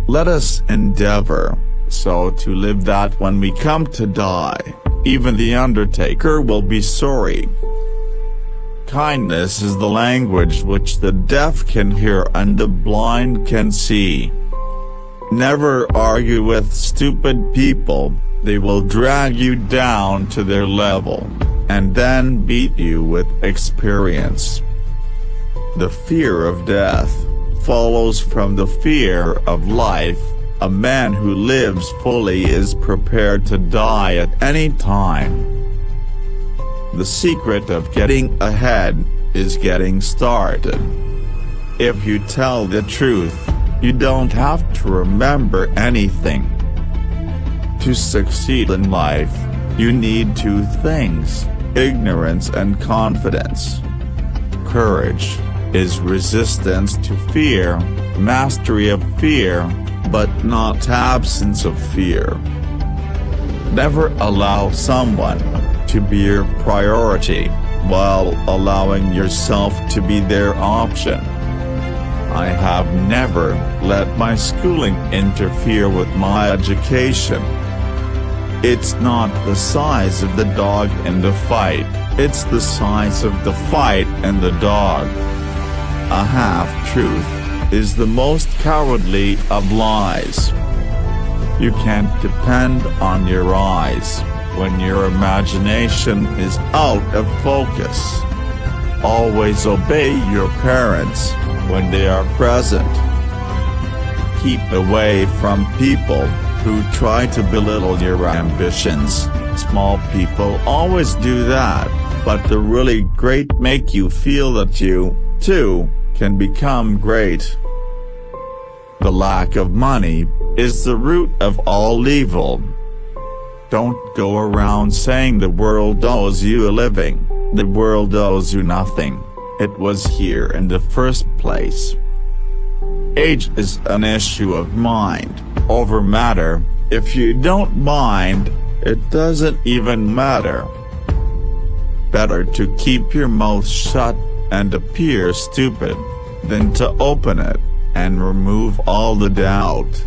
Let us endeavor so to live that when we come to die, even the undertaker will be sorry. Kindness is the language which the deaf can hear and the blind can see. Never argue with stupid people, they will drag you down to their level, and then beat you with experience. The fear of death follows from the fear of life. A man who lives fully is prepared to die at any time. The secret of getting ahead is getting started. If you tell the truth, you don't have to remember anything. To succeed in life, you need two things: ignorance and confidence. Courage is resistance to fear, mastery of fear, but not absence of fear. Never allow someone to be your priority, while allowing yourself to be their option. I have never let my schooling interfere with my education. It's not the size of the dog in the fight, it's the size of the fight and the dog. A half-truth is the most cowardly of lies. You can't depend on your eyes when your imagination is out of focus. Always obey your parents when they are present. Keep away from people who try to belittle your ambitions. Small people always do that, but the really great make you feel that you, too, can become great. The lack of money is the root of all evil. Don't go around saying the world owes you a living. The world owes you nothing. It was here in the first place. Age is an issue of mind over matter. If you don't mind, it doesn't even matter. Better to keep your mouth shut and appear stupid than to open it and remove all the doubt.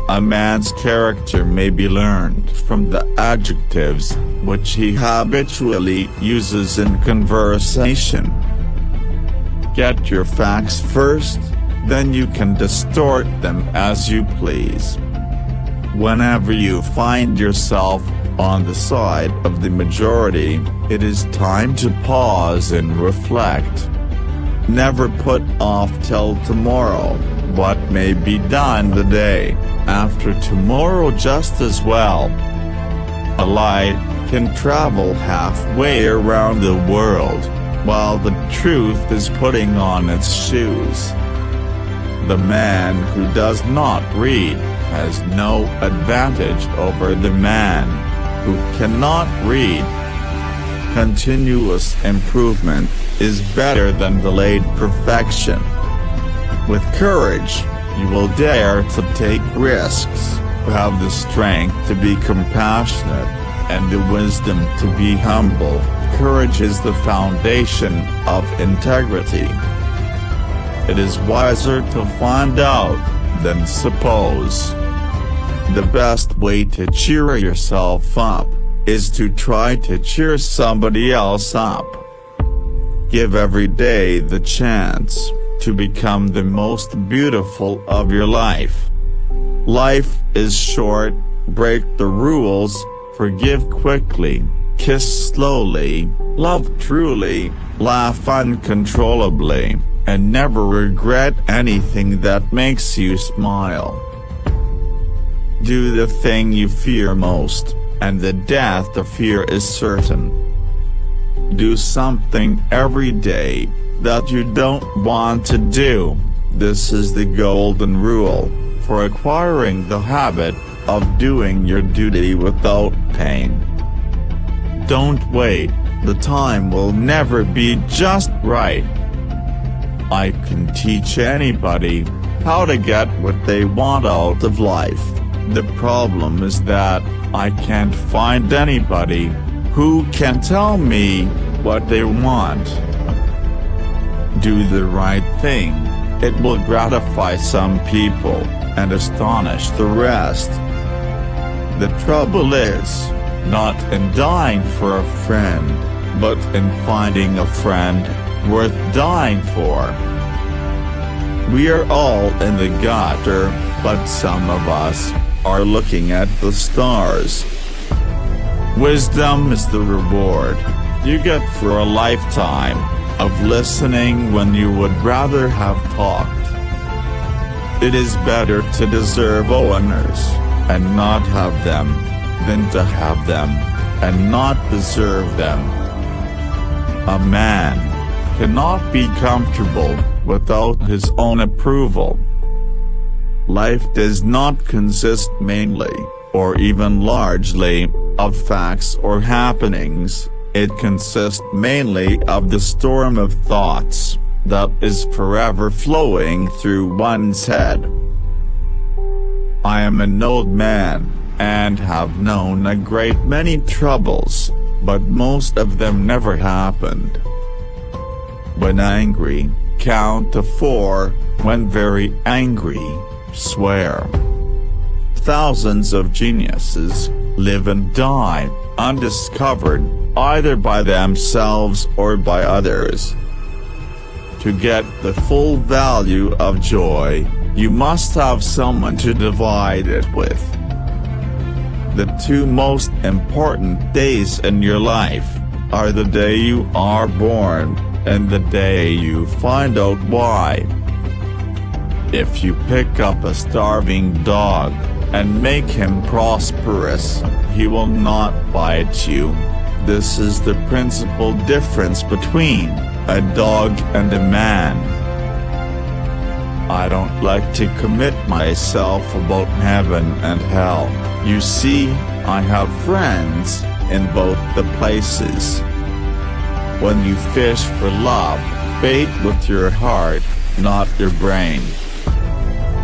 A man's character may be learned from the adjectives which he habitually uses in conversation. Get your facts first, then you can distort them as you please. Whenever you find yourself on the side of the majority, it is time to pause and reflect. Never put off till tomorrow what may be done the day after tomorrow just as well. A light can travel halfway around the world, while the truth is putting on its shoes. The man who does not read has no advantage over the man who cannot read. Continuous improvement is better than delayed perfection. With courage, you will dare to take risks, have the strength to be compassionate, and the wisdom to be humble. Courage is the foundation of integrity. It is wiser to find out than suppose. The best way to cheer yourself up is to try to cheer somebody else up. Give every day the chance to become the most beautiful of your life. Life is short, break the rules, forgive quickly, kiss slowly, love truly, laugh uncontrollably, and never regret anything that makes you smile. Do the thing you fear most, and the death to fear is certain. Do something every day that you don't want to do. This is the golden rule for acquiring the habit of doing your duty without pain. Don't wait, the time will never be just right. I can teach anybody how to get what they want out of life. The problem is that I can't find anybody who can tell me what they want. Do the right thing, It will gratify some people, and astonish the rest. The trouble is, not in dying for a friend, but in finding a friend worth dying for. We are all in the gutter, but some of us are looking at the stars. Wisdom is the reward you get for a lifetime of listening when you would rather have talked. It is better to deserve honors and not have them, than to have them and not deserve them. A man cannot be comfortable without his own approval. Life does not consist mainly, or even largely, of facts or happenings. It consists mainly of the storm of thoughts that is forever flowing through one's head. I am an old man, and have known a great many troubles, but most of them never happened. When angry, count to 4, when very angry, swear. Thousands of geniuses live and die, undiscovered, either by themselves or by others. To get the full value of joy, you must have someone to divide it with. The 2 most important days in your life are the day you are born, and the day you find out why. If you pick up a starving dog and make him prosperous, he will not bite you. This is the principal difference between a dog and a man. I don't like to commit myself about heaven and hell. You see, I have friends in both the places. When you fish for love, bait with your heart, not your brain.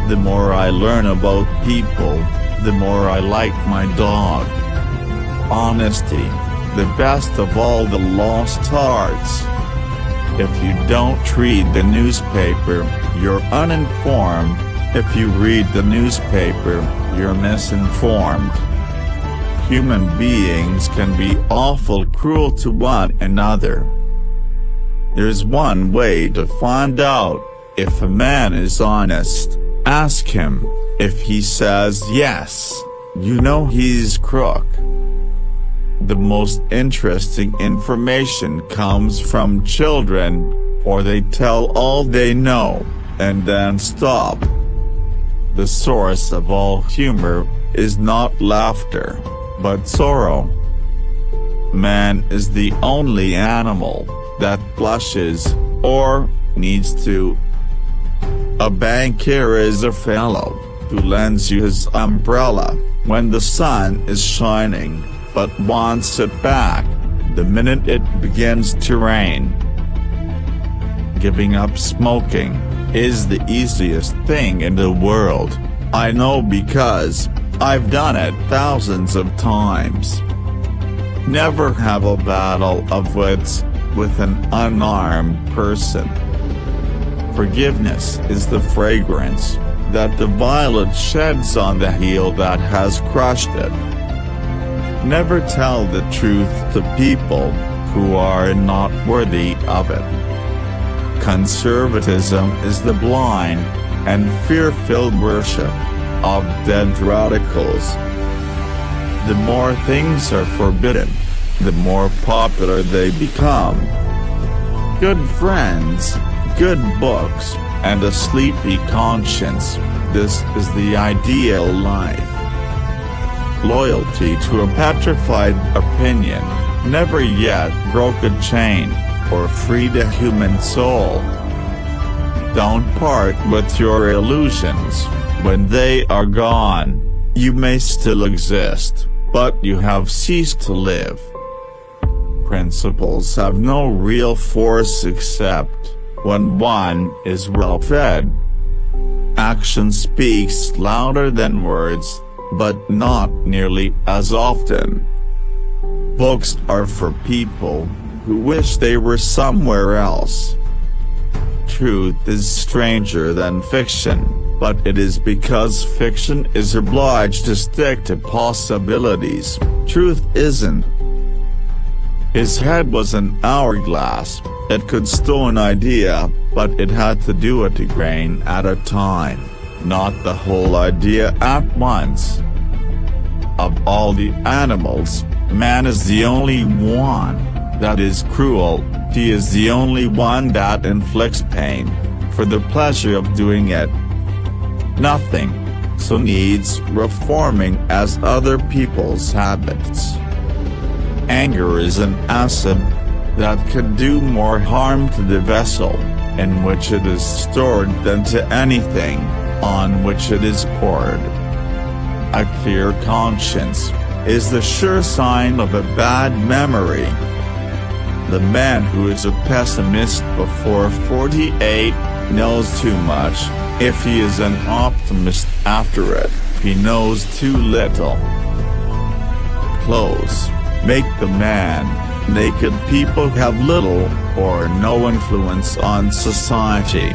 The more I learn about people, the more I like my dog. Honesty, the best of all the lost arts. If you don't read the newspaper, you're uninformed. If you read the newspaper, you're misinformed. Human beings can be awful cruel to one another. There's one way to find out if a man is honest. Ask him. If he says yes, you know he's crook. The most interesting information comes from children, for they tell all they know, and then stop. The source of all humor is not laughter, but sorrow. Man is the only animal that blushes, or needs to. A banker is a fellow who lends you his umbrella when the sun is shining, but wants it back the minute it begins to rain. Giving up smoking is the easiest thing in the world. I know because I've done it thousands of times. Never have a battle of wits with an unarmed person. Forgiveness is the fragrance that the violet sheds on the heel that has crushed it. Never tell the truth to people who are not worthy of it. Conservatism is the blind and fear-filled worship of dead radicals. The more things are forbidden, the more popular they become. Good friends, good books, and a sleepy conscience, this is the ideal life. Loyalty to a petrified opinion never yet broke a chain, or freed a human soul. Don't part with your illusions. When they are gone, you may still exist, but you have ceased to live. Principles have no real force except when one is well fed. Action speaks louder than words, but not nearly as often. Books are for people who wish they were somewhere else. truth is stranger than fiction, but it is because fiction is obliged to stick to possibilities, truth isn't. His head was an hourglass, it could store an idea, but it had to do it a grain at a time, not the whole idea at once. Of all the animals, man is the only one that is cruel, he is the only one that inflicts pain, for the pleasure of doing it. Nothing so needs reforming as other people's habits. Anger is an acid that can do more harm to the vessel in which it is stored than to anything on which it is poured. A clear conscience is the sure sign of a bad memory. The man who is a pessimist before 48 knows too much. If he is an optimist after it, he knows too little. Clothes make the man. Naked people have little or no influence on society.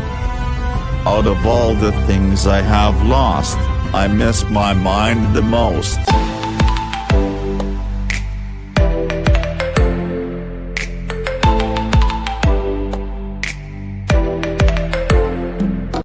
Out of all the things I have lost, I miss my mind the most.